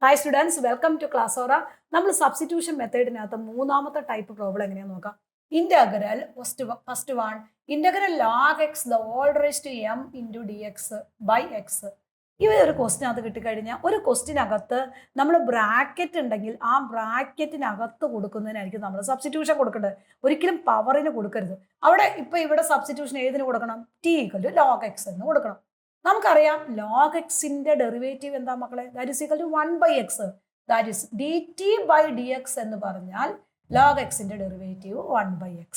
Hi students, welcome to Classora. നമ്മൾ substitution മെത്തേഡിനകത്ത് മൂന്നാമത്തെ ടൈപ്പ് പ്രോബ്ലം എങ്ങനെയാണെന്ന് നോക്കാം. Integral first one, integral log x the whole raise to m into d x by x. ഈ ഒരു ക്വസ്റ്റിനകത്ത് കിട്ടിക്കഴിഞ്ഞാൽ ഒരു ക്വസ്റ്റിനകത്ത് നമ്മൾ ബ്രാക്കറ്റ് ഉണ്ടെങ്കിൽ ആ ബ്രാക്കറ്റിനകത്ത് കൊടുക്കുന്നതിനായിരിക്കും നമ്മൾ സബ്സ്റ്റിറ്റ്യൂഷൻ കൊടുക്കേണ്ടത്. ഒരിക്കലും പവറിന് കൊടുക്കരുത്. ഇവിടെ സബ്സ്റ്റിറ്റ്യൂഷൻ ഏതിന് കൊടുക്കണം? T equal to log x എന്ന് കൊടുക്കണം. നമുക്കറിയാം ലോഗ് എക്സിന്റെ ഡെറിവേറ്റീവ് എന്താ മക്കളെ? That is equal to 1/x. That is d t by d x എന്ന് പറഞ്ഞാൽ ലോഗ് എക്സിന്റെ ഡെറിവേറ്റീവ് 1/x.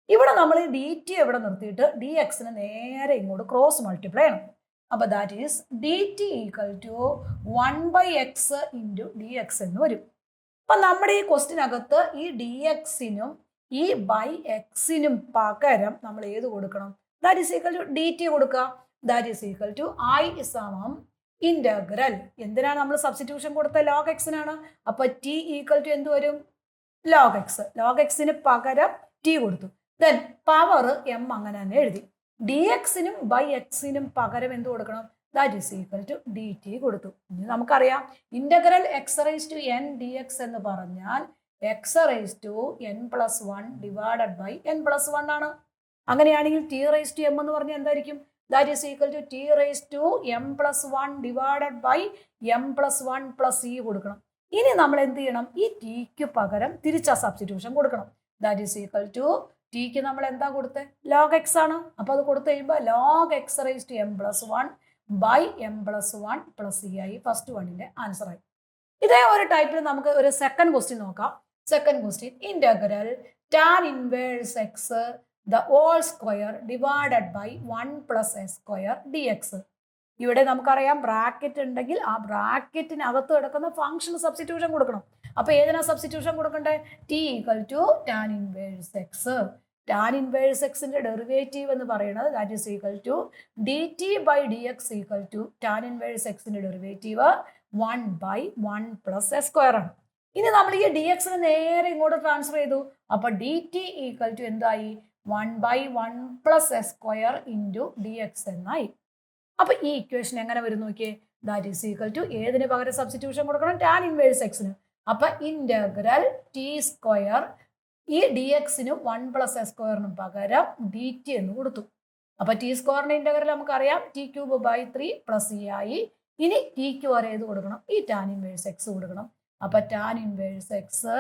ഇവിടെ നമ്മൾ ഡി ടി എവിടെ നിർത്തിയിട്ട് ഡി എക്സിന് നേരെ ഇങ്ങോട്ട് ക്രോസ് മൾട്ടിപ്ലൈ ചെയ്യണം. അപ്പൊ that is d t equal to 1/x into d x എന്ന് വരും. അപ്പൊ നമ്മുടെ ഈ ക്വസ്റ്റിനകത്ത് ഈ ഡി എക്സിനും ഈ ബൈ എക്സിനും പകരം നമ്മൾ ഏത് കൊടുക്കണം? That is equal to d t കൊടുക്കുക. That is equal to I സമം ഇന്റഗ്രൽ. എന്തിനാണ് നമ്മൾ സബ്സ്റ്റിറ്റ്യൂഷൻ കൊടുത്ത? ലോഗ് എക്സിനാണ്. അപ്പൊ ടി ഈക്വൽ ടു എന്ത് വരും? Log X. ലോഗ് എക്സിന് പകരം ടി കൊടുത്തു. ദെൻ പവർ എം അങ്ങനെ തന്നെ എഴുതി. ഡി എക്സിനും ബൈ എക്സിനും പകരം എന്ത് കൊടുക്കണം? That is equal to d t കൊടുത്തു. ഇനി നമുക്കറിയാം integral x raise to n d x എന്ന് പറഞ്ഞാൽ x raise to n plus one divided by n plus one ആണ്. അങ്ങനെയാണെങ്കിൽ ടി റൈസ് ടു എം എന്ന് പറഞ്ഞാൽ എന്തായിരിക്കും? That is equal to t raised to m plus 1 divided by m plus 1 plus e കൊടുക്കണം. ഇനി നമ്മൾ എന്ത് ചെയ്യണം? ഈ ടിക്ക് പകരം തിരിച്ച സബ്സ്റ്റിറ്റ്യൂഷൻ കൊടുക്കണം. ദാറ്റ് ഈസ് ഈക്വൽ ടു ടിക്ക് നമ്മൾ എന്താ കൊടുത്തത്? ലോഗ് എക്സ് ആണ്. അപ്പൊ അത് കൊടുത്തു കഴിയുമ്പോൾ log x raise to m plus one by m plus one plus e ആയി. ഫസ്റ്റ് വണ്ണിന്റെ ആൻസർ ആയി. ഇതേ ഒരു ടൈപ്പിൽ നമുക്ക് ഒരു സെക്കൻഡ് ക്വസ്റ്റ്യൻ നോക്കാം. Second question, integral tan inverse x the whole square divided by 1 plus s square dx. ഇവിടെ നമുക്കറിയാം ബ്രാക്കറ്റ് ഉണ്ടെങ്കിൽ ആ ബ്രാക്കറ്റിനകത്ത് കിടക്കുന്ന ഫംഗ്ഷൻ സബ്സ്റ്റിറ്റ്യൂഷൻ കൊടുക്കണം. അപ്പൊ ഏതിനാ സബ്സ്റ്റിറ്റ്യൂഷൻ കൊടുക്കണ്ടേ? T equal to tan inverse x. Tan inverse എക്സിന്റെ ഡെറിവേറ്റീവ് എന്ന് പറയുന്നത് that is equal to d t by d x equal to tan inverse എക്സിന്റെ ഡെറിവേറ്റീവ് 1/1 പ്ലസ് എസ് സ്ക്വയർ ആണ്. ഇനി നമ്മൾ ഈ ഡി എക്സിന് നേരെ ഇങ്ങോട്ട് ട്രാൻസ്ഫർ ചെയ്തു. അപ്പൊ ഡി ടി ഈക്വൽ ടു എന്തായി? 1/1 plus s square into d X എന്നായി. അപ്പൊ ഈ ഇക്വേഷൻ എങ്ങനെ വരും നോക്കിയേ? ദാറ്റ് ഈസ് ഈക്വൽ ടു ഏതിന് പകരം സബ്സ്റ്റിറ്റ്യൂഷൻ കൊടുക്കണം? ടാൻ ഇൻവേഴ്സ് എക്സിന്. അപ്പൊ ഇന്റഗ്രൽ ടി സ്ക്വയർ ഈ ഡി എക്സിനും 1 പ്ലസ് എസ് സ്ക്വയറിനും പകരം ഡി ടി എന്ന് കൊടുത്തു. അപ്പൊ ടി സ്ക്വയറിന്റെ ഇന്റഗ്രൽ നമുക്കറിയാം t cube by 3 plus e ആയി. ഇനി ടിക്ക് വരെ ഏത് കൊടുക്കണം? ഈ ടാൻ ഇൻവേഴ്സ് എക്സ് കൊടുക്കണം. അപ്പൊ tan inverse x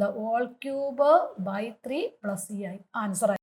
the whole cube by 3 plus e ആയി. ആൻസർ ആയി.